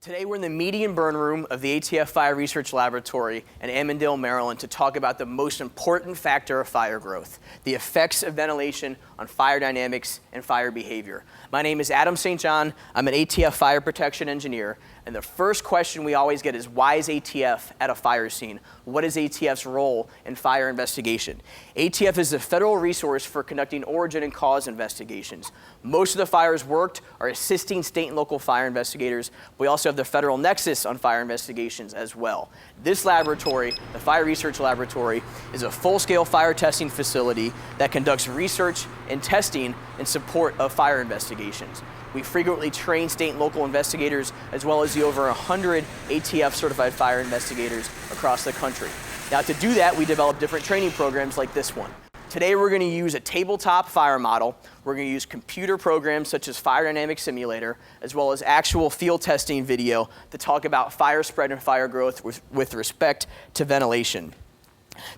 Today we're in the median burn room of the ATF Fire Research Laboratory in Amondale, Maryland to talk about the most important factor of fire growth, the effects of ventilation on fire dynamics and fire behavior. My name is Adam St. John. I'm an ATF fire protection engineer, and the first question we always get is, why is ATF at a fire scene? What is ATF's role in fire investigation? ATF is a federal resource for conducting origin and cause investigations. Most of the fires worked are assisting state and local fire investigators. We also have the federal nexus on fire investigations as well. This laboratory, the Fire Research Laboratory, is a full-scale fire testing facility that conducts research and testing in support of fire investigations. We frequently train state and local investigators, as well as the over 100 ATF certified fire investigators across the country. Now, to do that, we develop different training programs like this one. Today, we're going to use a tabletop fire model. We're going to use computer programs such as Fire Dynamic Simulator, as well as actual field testing video to talk about fire spread and fire growth with respect to ventilation.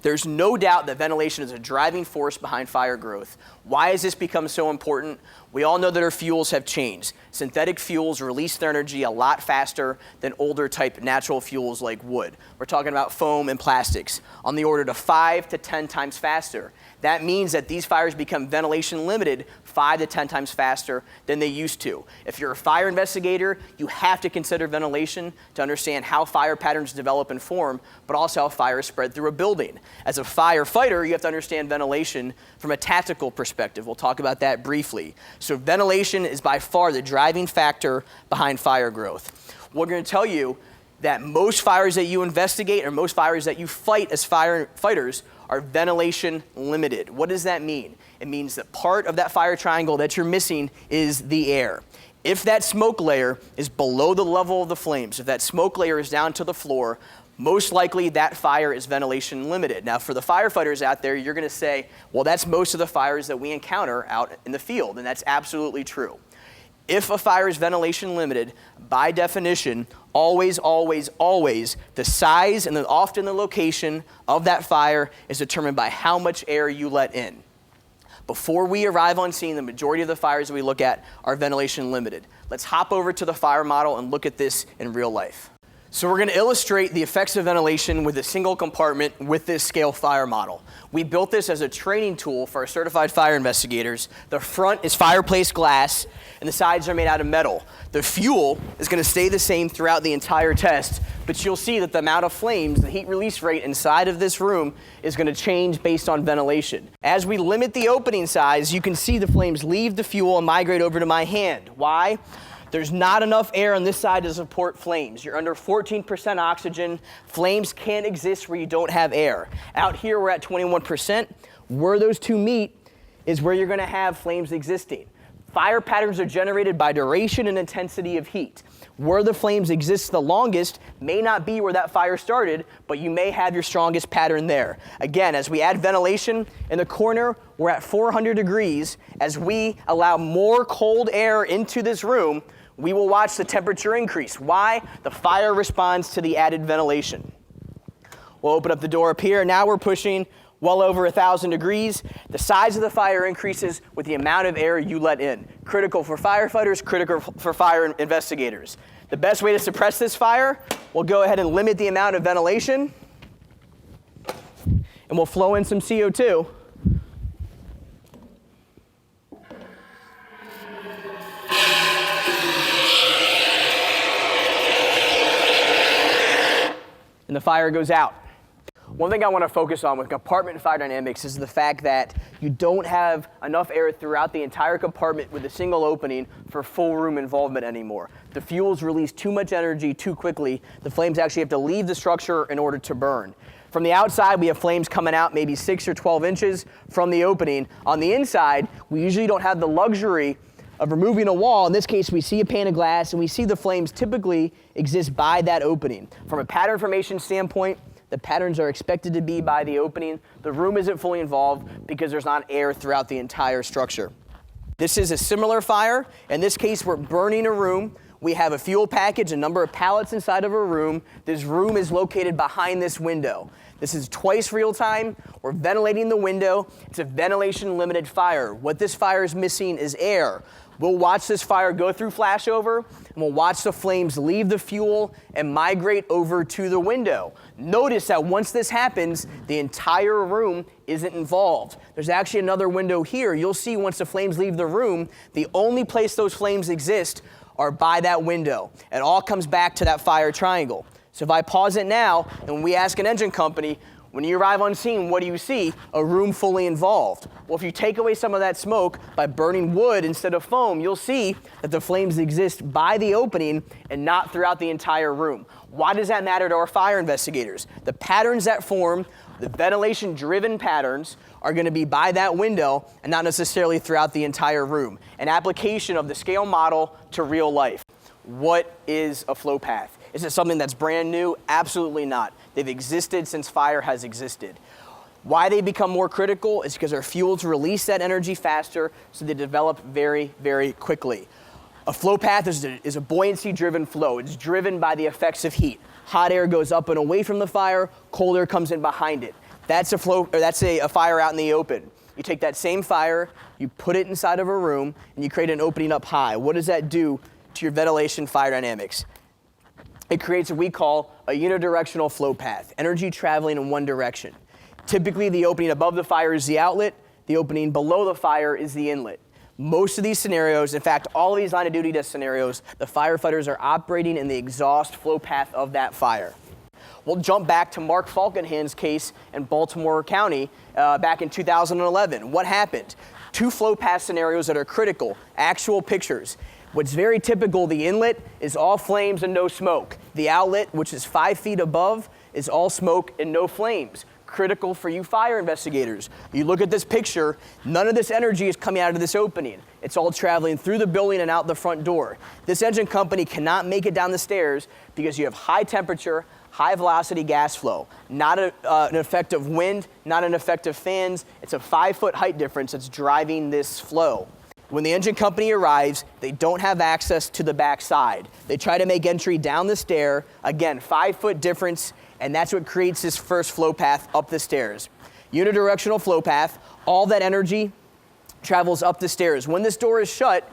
There's no doubt that ventilation is a driving force behind fire growth. Why has this become so important? We all know that our fuels have changed. Synthetic fuels release their energy a lot faster than older type natural fuels like wood. We're talking about foam and plastics on the order to 5 to 10 times faster. That means that these fires become ventilation limited 5 to 10 times faster than they used to. If you're a fire investigator, you have to consider ventilation to understand how fire patterns develop and form, but also how fire spread through a building. As a firefighter, you have to understand ventilation from a tactical perspective. We'll talk about that briefly. So ventilation is by far the driving factor behind fire growth. We're going to tell you that most fires that you investigate or most fires that you fight as firefighters are ventilation limited. What does that mean? It means that part of that fire triangle that you're missing is the air. If that smoke layer is below the level of the flames, if that smoke layer is down to the floor, most likely that fire is ventilation limited. Now, for the firefighters out there, you're going to say, well, that's most of the fires that we encounter out in the field, and that's absolutely true. If a fire is ventilation limited, by definition, always, the size and often the location of that fire is determined by how much air you let in. Before we arrive on scene, the majority of the fires that we look at are ventilation limited. Let's hop over to the fire model and look at this in real life. So we're going to illustrate the effects of ventilation with a single compartment with this scale fire model. We built this as a training tool for our certified fire investigators. The front is fireplace glass, and the sides are made out of metal. The fuel is going to stay the same throughout the entire test, but you'll see that the amount of flames, the heat release rate inside of this room is going to change based on ventilation. As we limit the opening size, you can see the flames leave the fuel and migrate over to my hand. Why? There's not enough air on this side to support flames. You're under 14% oxygen. Flames can't exist where you don't have air. Out here, we're at 21%. Where those two meet is where you're going to have flames existing. Fire patterns are generated by duration and intensity of heat. Where the flames exist the longest may not be where that fire started, but you may have your strongest pattern there. Again, as we add ventilation in the corner, we're at 400 degrees. As we allow more cold air into this room, we will watch the temperature increase. Why? The fire responds to the added ventilation. We'll open up the door up here. Now we're pushing well over 1,000 degrees. The size of the fire increases with the amount of air you let in. Critical for firefighters, critical for fire investigators. The best way to suppress this fire, we'll go ahead and limit the amount of ventilation, and we'll flow in some CO2. And the fire goes out. One thing I want to focus on with compartment fire dynamics is the fact that you don't have enough air throughout the entire compartment with a single opening for full room involvement anymore. The fuels release too much energy too quickly. The flames actually have to leave the structure in order to burn. From the outside, we have flames coming out maybe 6 or 12 inches from the opening. On the inside, we usually don't have the luxury of removing a wall. In this case, we see a pane of glass, and we see the flames typically exist by that opening. From a pattern formation standpoint, the patterns are expected to be by the opening. The room isn't fully involved because there's not air throughout the entire structure. This is a similar fire. In this case, we're burning a room. We have a fuel package, a number of pallets inside of a room. This room is located behind this window. This is twice real time. We're ventilating the window. It's a ventilation limited fire. What this fire is missing is air. We'll watch this fire go through flashover, and we'll watch the flames leave the fuel and migrate over to the window. Notice that once this happens, the entire room isn't involved. There's actually another window here. You'll see once the flames leave the room, the only place those flames exist are by that window. It all comes back to that fire triangle. So if I pause it now, and we ask an engine company, when you arrive on scene, what do you see? A room fully involved. Well, if you take away some of that smoke by burning wood instead of foam, you'll see that the flames exist by the opening and not throughout the entire room. Why does that matter to our fire investigators? The patterns that form, the ventilation-driven patterns, are going to be by that window and not necessarily throughout the entire room. An application of the scale model to real life. What is a flow path? Is it something that's brand new? Absolutely not. They've existed since fire has existed. Why they become more critical is because our fuels release that energy faster, so they develop very, very quickly. A flow path is a buoyancy-driven flow. It's driven by the effects of heat. Hot air goes up and away from the fire, cold air comes in behind it. That's a fire out in the open. You take that same fire, you put it inside of a room, and you create an opening up high. What does that do to your ventilation fire dynamics? It creates what we call a unidirectional flow path, energy traveling in one direction. Typically, the opening above the fire is the outlet. The opening below the fire is the inlet. Most of these scenarios, in fact, all of these line of duty test scenarios, the firefighters are operating in the exhaust flow path of that fire. We'll jump back to Mark Falkenhand's case in Baltimore County back in 2011. What happened? Two flow path scenarios that are critical, actual pictures. What's very typical, the inlet is all flames and no smoke. The outlet, which is 5 feet above, is all smoke and no flames. Critical for you fire investigators. You look at this picture, none of this energy is coming out of this opening. It's all traveling through the building and out the front door. This engine company cannot make it down the stairs because you have high temperature, high velocity gas flow. Not an effect of wind, not an effect of fans. It's a 5-foot height difference that's driving this flow. When the engine company arrives, they don't have access to the back side. They try to make entry down the stair. Again, 5-foot difference, and that's what creates this first flow path up the stairs. Unidirectional flow path, all that energy travels up the stairs. When this door is shut,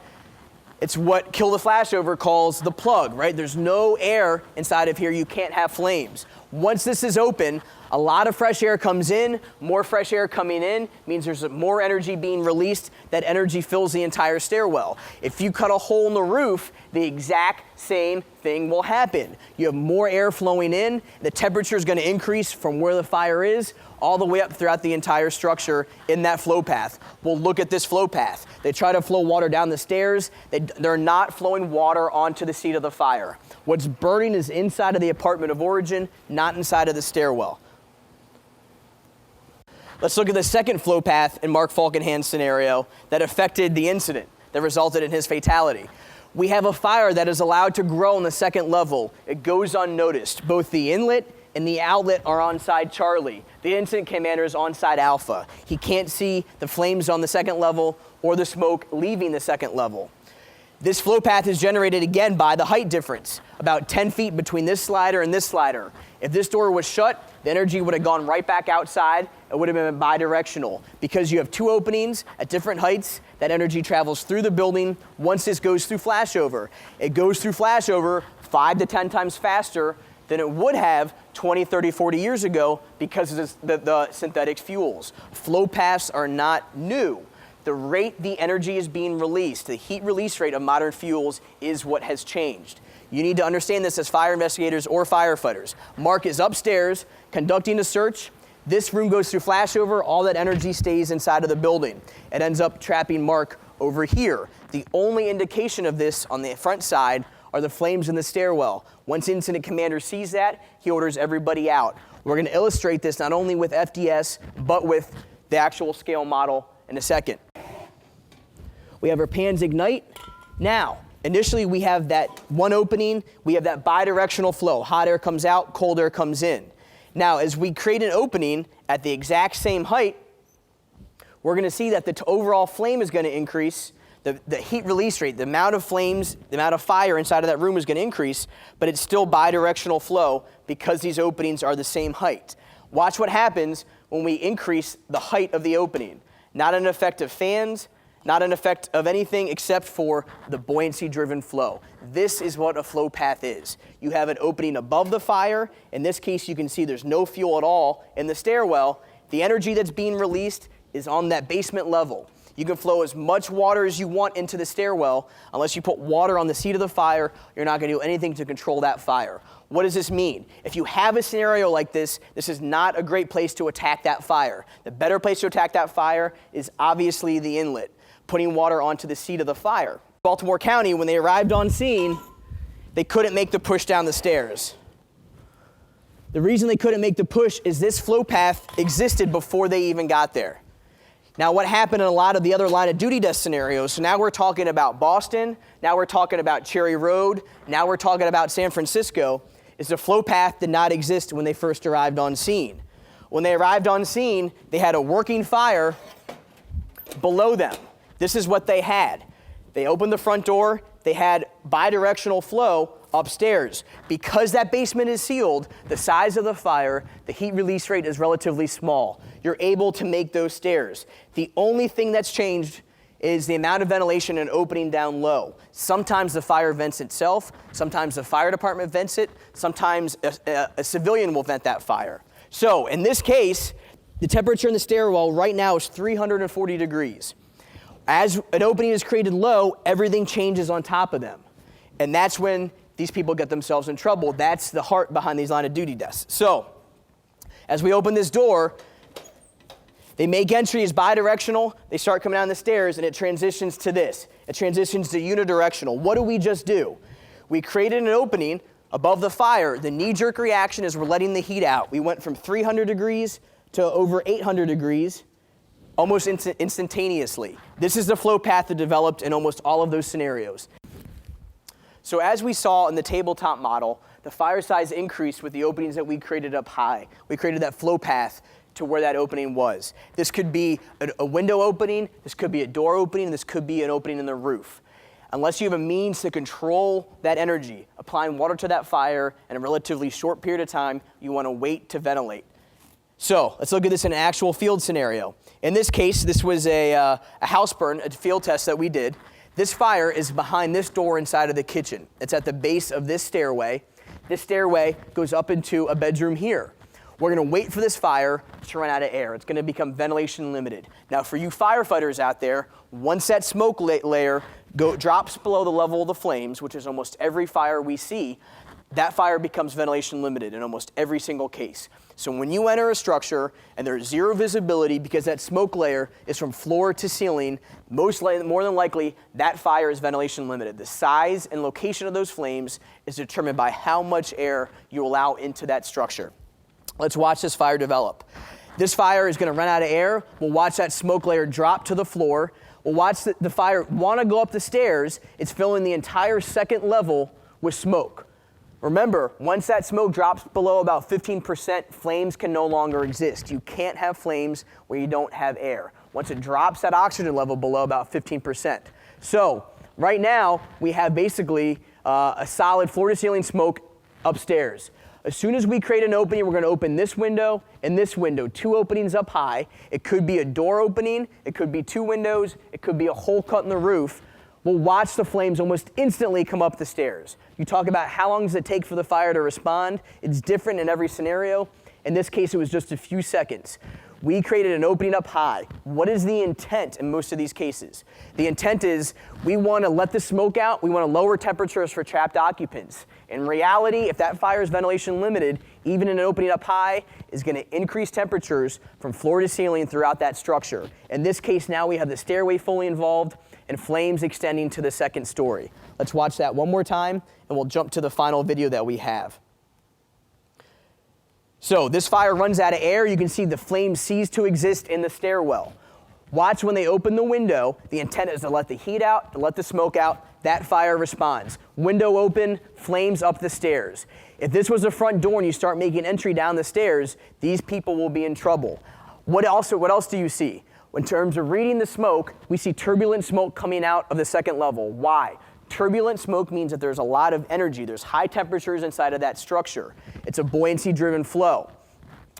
it's what Kill the Flashover calls the plug, right? There's no air inside of here. You can't have flames. Once this is open, a lot of fresh air comes in. More fresh air coming in means there's more energy being released. That energy fills the entire stairwell. If you cut a hole in the roof, the exact same thing will happen. You have more air flowing in. The temperature is going to increase from where the fire is all the way up throughout the entire structure in that flow path. We'll look at this flow path. They try to flow water down the stairs. They're not flowing water onto the seat of the fire. What's burning is inside of the apartment of origin, not inside of the stairwell. Let's look at the second flow path in Mark Falkenhand's scenario that affected the incident that resulted in his fatality. We have a fire that is allowed to grow on the second level. It goes unnoticed. Both the inlet and the outlet are on side Charlie. The incident commander is on side Alpha. He can't see the flames on the second level or the smoke leaving the second level. This flow path is generated again by the height difference, about 10 feet between this slider and this slider. If this door was shut, the energy would have gone right back outside. It would have been bidirectional. Because you have two openings at different heights, that energy travels through the building once this goes through flashover. It goes through flashover 5 to 10 times faster than it would have 20, 30, 40 years ago because of the synthetic fuels. Flow paths are not new. The rate the energy is being released, the heat release rate of modern fuels is what has changed. You need to understand this as fire investigators or firefighters. Mark is upstairs conducting a search. This room goes through flashover. All that energy stays inside of the building. It ends up trapping Mark over here. The only indication of this on the front side are the flames in the stairwell. Once incident commander sees that, he orders everybody out. We're going to illustrate this not only with FDS, but with the actual scale model in a second. We have our pans ignite. Now, initially we have that one opening, we have that bidirectional flow. Hot air comes out, cold air comes in. Now, as we create an opening at the exact same height, we're going to see that the overall flame is going to increase. The heat release rate, the amount of flames, the amount of fire inside of that room is going to increase, but it's still bidirectional flow because these openings are the same height. Watch what happens when we increase the height of the opening. Not an effect of fans, Not an effect of anything except for the buoyancy-driven flow. This is what a flow path is. You have an opening above the fire. In this case, you can see there's no fuel at all in the stairwell. The energy that's being released is on that basement level. You can flow as much water as you want into the stairwell. Unless you put water on the seat of the fire, you're not going to do anything to control that fire. What does this mean? If you have a scenario like this, this is not a great place to attack that fire. The better place to attack that fire is obviously the inlet, putting water onto the seat of the fire. Baltimore County, when they arrived on scene, they couldn't make the push down the stairs. The reason they couldn't make the push is this flow path existed before they even got there. Now, what happened in a lot of the other line of duty desk scenarios, so now we're talking about Boston, now we're talking about Cherry Road, now we're talking about San Francisco, is the flow path did not exist when they first arrived on scene. When they arrived on scene, they had a working fire below them. This is what they had. They opened the front door, they had bidirectional flow upstairs. Because that basement is sealed, the size of the fire, the heat release rate is relatively small. You're able to make those stairs. The only thing that's changed is the amount of ventilation and opening down low. Sometimes the fire vents itself, sometimes the fire department vents it, sometimes a civilian will vent that fire. So in this case, the temperature in the stairwell right now is 340 degrees. As an opening is created low, everything changes on top of them. And that's when these people get themselves in trouble. That's the heart behind these line of duty desks. So as we open this door, they make entry as bidirectional, they start coming down the stairs, and it transitions to this. It transitions to unidirectional. What do we just do? We created an opening above the fire. The knee-jerk reaction is we're letting the heat out. We went from 300 degrees to over 800 degrees almost instantaneously. This is the flow path that developed in almost all of those scenarios. So as we saw in the tabletop model, the fire size increased with the openings that we created up high. We created that flow path to where that opening was. This could be a window opening, this could be a door opening, and this could be an opening in the roof. Unless you have a means to control that energy, applying water to that fire in a relatively short period of time, you want to wait to ventilate. So let's look at this in an actual field scenario. In this case, this was a house burn, a field test that we did. This fire is behind this door inside of the kitchen. It's at the base of this stairway. This stairway goes up into a bedroom here. We're going to wait for this fire to run out of air. It's going to become ventilation limited. Now, for you firefighters out there, once that smoke layer drops below the level of the flames, which is almost every fire we see, that fire becomes ventilation limited in almost every single case. So when you enter a structure and there's zero visibility because that smoke layer is from floor to ceiling, more than likely that fire is ventilation limited. The size and location of those flames is determined by how much air you allow into that structure. Let's watch this fire develop. This fire is going to run out of air. We'll watch that smoke layer drop to the floor. We'll watch the fire want to go up the stairs. It's filling the entire second level with smoke. Remember, once that smoke drops below about 15%, flames can no longer exist. You can't have flames where you don't have air. Once it drops that oxygen level below about 15%. So right now, we have basically a solid floor-to-ceiling smoke upstairs. As soon as we create an opening, we're going to open this window and this window, two openings up high. It could be a door opening, it could be two windows, it could be a hole cut in the roof. We'll watch the flames almost instantly come up the stairs. You talk about how long does it take for the fire to respond. It's different in every scenario. In this case, it was just a few seconds. We created an opening up high. What is the intent in most of these cases? The intent is we want to let the smoke out. We want to lower temperatures for trapped occupants. In reality, if that fire is ventilation limited, even an opening up high is going to increase temperatures from floor to ceiling throughout that structure. In this case, now we have the stairway fully involved and flames extending to the second story. Let's watch that one more time, and we'll jump to the final video that we have. So this fire runs out of air. You can see the flames cease to exist in the stairwell. Watch when they open the window. The intent is to let the heat out, to let the smoke out. That fire responds. Window open, flames up the stairs. If this was a front door and you start making entry down the stairs, these people will be in trouble. What else do you see? In terms of reading the smoke, we see turbulent smoke coming out of the second level. Why? Turbulent smoke means that there's a lot of energy. There's high temperatures inside of that structure. It's a buoyancy-driven flow.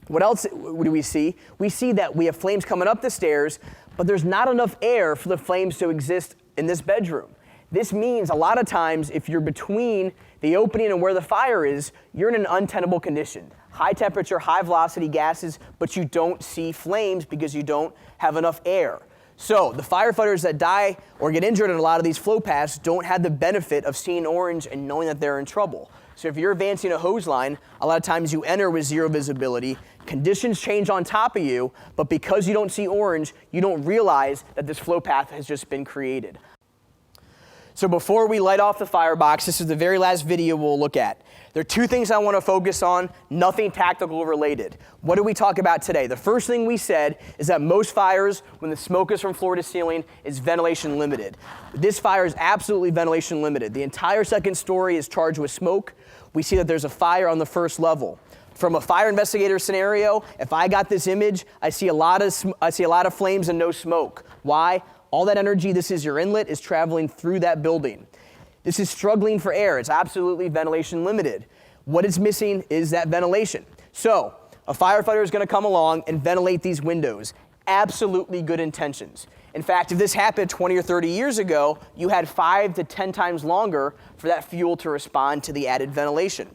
What else do we see? We see that we have flames coming up the stairs, but there's not enough air for the flames to exist in this bedroom. This means a lot of times if you're between the opening and where the fire is, you're in an untenable condition. High temperature, high velocity gases, but you don't see flames because you don't have enough air. So the firefighters that die or get injured in a lot of these flow paths don't have the benefit of seeing orange and knowing that they're in trouble. So if you're advancing a hose line, a lot of times you enter with zero visibility, conditions change on top of you, but because you don't see orange, you don't realize that this flow path has just been created. So before we light off the firebox, this is the very last video we'll look at. There are two things I want to focus on, nothing tactical related. What did we talk about today? The first thing we said is that most fires, when the smoke is from floor to ceiling, is ventilation limited. This fire is absolutely ventilation limited. The entire second story is charged with smoke. We see that there's a fire on the first level. From a fire investigator scenario, if I got this image, I see a lot of flames and no smoke. Why? All that energy, this is your inlet, is traveling through that building. This is struggling for air. It's absolutely ventilation limited. What is missing is that ventilation. So a firefighter is going to come along and ventilate these windows. Absolutely good intentions. In fact, if this happened 20 or 30 years ago, you had 5 to 10 times longer for that fuel to respond to the added ventilation.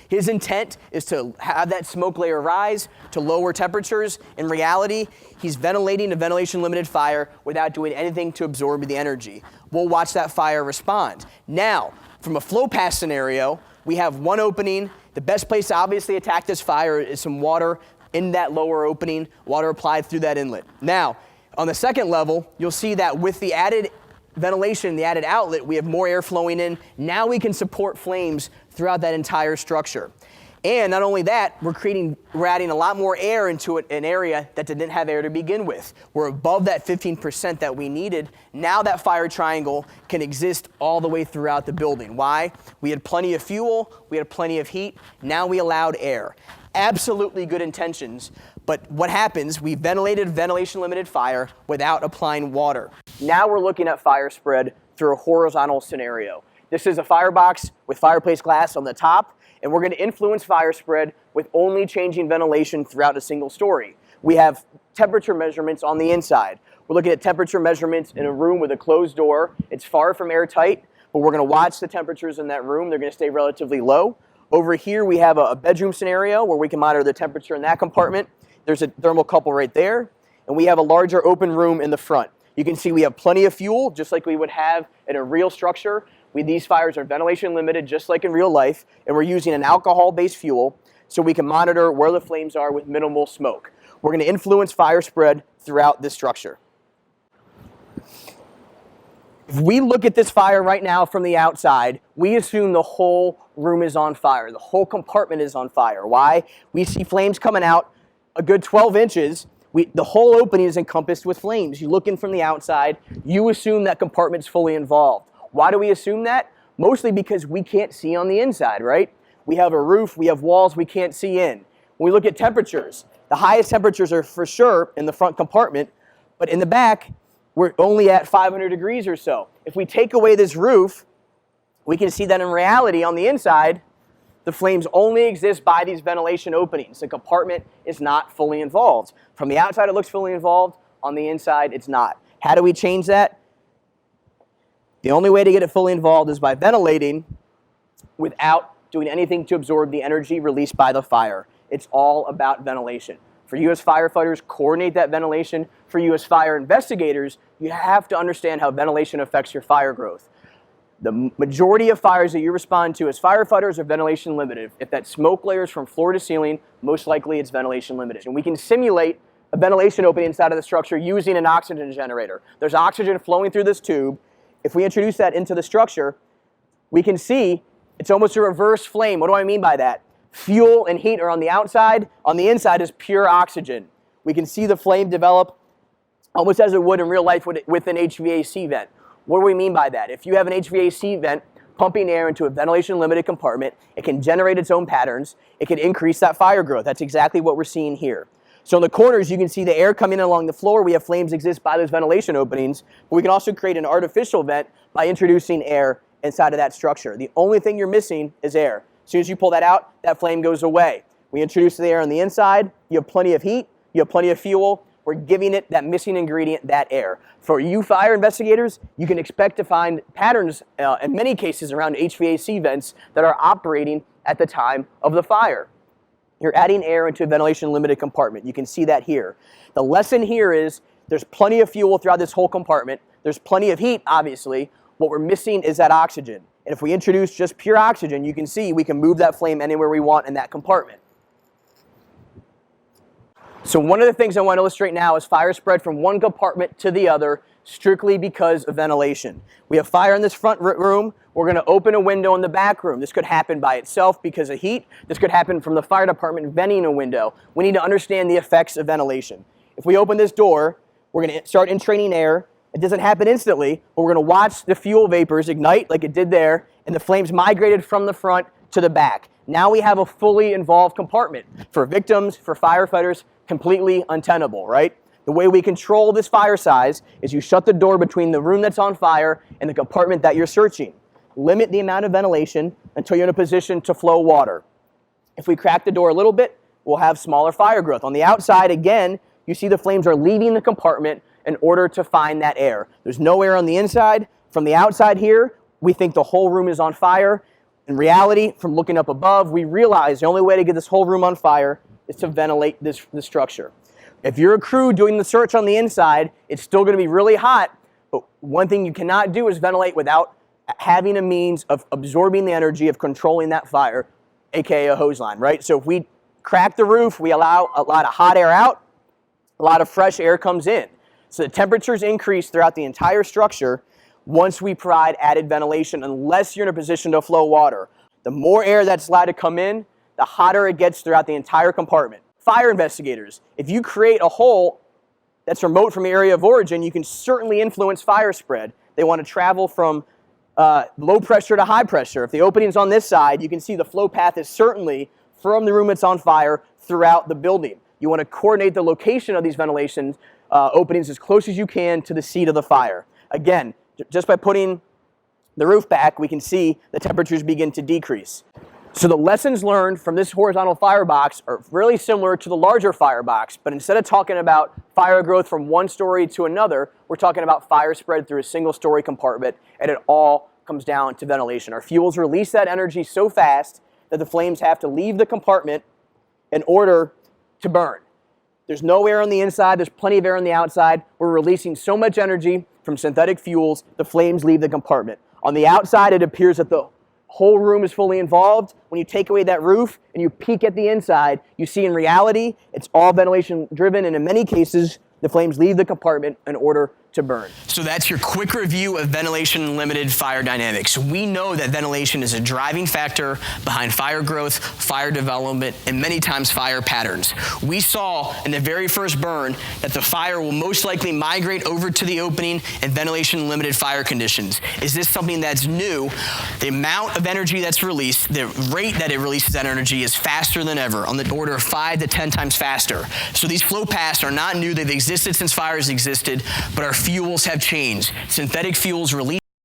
His intent is to have that smoke layer rise to lower temperatures. In reality, he's ventilating a ventilation-limited fire without doing anything to absorb the energy. We'll watch that fire respond. Now, from a flow path scenario, we have one opening. The best place to obviously attack this fire is some water in that lower opening, water applied through that inlet. Now, on the second level, you'll see that with the added ventilation, the added outlet, we have more air flowing in. Now we can support flames throughout that entire structure. And not only that, we're adding a lot more air into an area that didn't have air to begin with. We're above that 15% that we needed. Now that fire triangle can exist all the way throughout the building. Why? We had plenty of fuel, we had plenty of heat, now we allowed air. Absolutely good intentions, but what happens, we ventilated a ventilation-limited fire without applying water. Now we're looking at fire spread through a horizontal scenario. This is a firebox with fireplace glass on the top, and we're going to influence fire spread with only changing ventilation throughout a single story. We have temperature measurements on the inside. We're looking at temperature measurements in a room with a closed door. It's far from airtight, but we're going to watch the temperatures in that room. They're going to stay relatively low. Over here, we have a bedroom scenario where we can monitor the temperature in that compartment. There's a thermocouple right there, and we have a larger open room in the front. You can see we have plenty of fuel, just like we would have in a real structure. These fires are ventilation limited, just like in real life, and we're using an alcohol-based fuel so we can monitor where the flames are with minimal smoke. We're going to influence fire spread throughout this structure. If we look at this fire right now from the outside, we assume the whole room is on fire. The whole compartment is on fire. Why? We see flames coming out a good 12 inches. The whole opening is encompassed with flames. You look in from the outside, you assume that compartment's fully involved. Why do we assume that? Mostly because we can't see on the inside, right? We have a roof, we have walls we can't see in. When we look at temperatures, the highest temperatures are for sure in the front compartment, but in the back, we're only at 500 degrees or so. If we take away this roof, we can see that in reality on the inside, the flames only exist by these ventilation openings. The compartment is not fully involved. From the outside, it looks fully involved. On the inside, it's not. How do we change that? The only way to get it fully involved is by ventilating without doing anything to absorb the energy released by the fire. It's all about ventilation. For you as firefighters, coordinate that ventilation. For you as fire investigators, you have to understand how ventilation affects your fire growth. The majority of fires that you respond to as firefighters are ventilation limited. If that smoke layer is from floor to ceiling, most likely it's ventilation limited. And we can simulate a ventilation opening inside of the structure using an oxygen generator. There's oxygen flowing through this tube. If we introduce that into the structure, we can see it's almost a reverse flame. What do I mean by that? Fuel and heat are on the outside. On the inside is pure oxygen. We can see the flame develop almost as it would in real life with an HVAC vent. What do we mean by that? If you have an HVAC vent pumping air into a ventilation-limited compartment, it can generate its own patterns. It can increase that fire growth. That's exactly what we're seeing here. So in the corners, you can see the air coming in along the floor. We have flames exist by those ventilation openings, but we can also create an artificial vent by introducing air inside of that structure. The only thing you're missing is air. As soon as you pull that out, that flame goes away. We introduce the air on the inside. You have plenty of heat. You have plenty of fuel. we're giving it that missing ingredient, that air. For you fire investigators, you can expect to find patterns in many cases around HVAC vents that are operating at the time of the fire. You're adding air into a ventilation limited compartment. You can see that here. The lesson here is there's plenty of fuel throughout this whole compartment. There's plenty of heat, obviously. What we're missing is that oxygen. And if we introduce just pure oxygen, you can see we can move that flame anywhere we want in that compartment. So one of the things I want to illustrate now is fire spread from one compartment to the other strictly because of ventilation. We have fire in this front room. We're going to open a window in the back room. This could happen by itself because of heat. This could happen from the fire department venting a window. We need to understand the effects of ventilation. If we open this door, we're going to start entraining air. It doesn't happen instantly, but we're going to watch the fuel vapors ignite like it did there, and the flames migrated from the front to the back. Now we have a fully involved compartment. For victims, for firefighters, completely untenable, right? The way we control this fire size is you shut the door between the room that's on fire and the compartment that you're searching. Limit the amount of ventilation until you're in a position to flow water. If we crack the door a little bit, we'll have smaller fire growth. On the outside, again, you see the flames are leaving the compartment in order to find that air. There's no air on the inside. From the outside here, we think the whole room is on fire. In reality, from looking up above, we realize the only way to get this whole room on fire is to ventilate this structure. If you're a crew doing the search on the inside, it's still going to be really hot, but one thing you cannot do is ventilate without having a means of absorbing the energy of controlling that fire, aka a hose line, right? So if we crack the roof, we allow a lot of hot air out, a lot of fresh air comes in. So the temperatures increase throughout the entire structure once we provide added ventilation, unless you're in a position to flow water. The more air that's allowed to come in, the hotter it gets throughout the entire compartment. Fire investigators, if you create a hole that's remote from the area of origin, you can certainly influence fire spread. They want to travel from low pressure to high pressure. If the opening's on this side, you can see the flow path is certainly from the room that's on fire throughout the building. You want to coordinate the location of these ventilation openings as close as you can to the seat of the fire. Again, just by putting the roof back, we can see the temperatures begin to decrease. So the lessons learned from this horizontal firebox are really similar to the larger firebox, but instead of talking about fire growth from one story to another, we're talking about fire spread through a single story compartment, and it all comes down to ventilation. Our fuels release that energy so fast that the flames have to leave the compartment in order to burn. There's no air on the inside, there's plenty of air on the outside. We're releasing so much energy from synthetic fuels, the flames leave the compartment. On the outside, it appears that the whole room is fully involved. When you take away that roof and you peek at the inside, you see in reality, it's all ventilation driven, and in many cases, the flames leave the compartment in order to burn. So that's your quick review of ventilation limited fire dynamics. We know that ventilation is a driving factor behind fire growth, fire development, and many times fire patterns. We saw in the very first burn that the fire will most likely migrate over to the opening in ventilation limited fire conditions. Is this something that's new? The amount of energy that's released, the rate that it releases that energy is faster than ever, on the order of 5 to 10 times faster. So these flow paths are not new. They've existed since fires existed, but our fuels have changed. Synthetic fuels release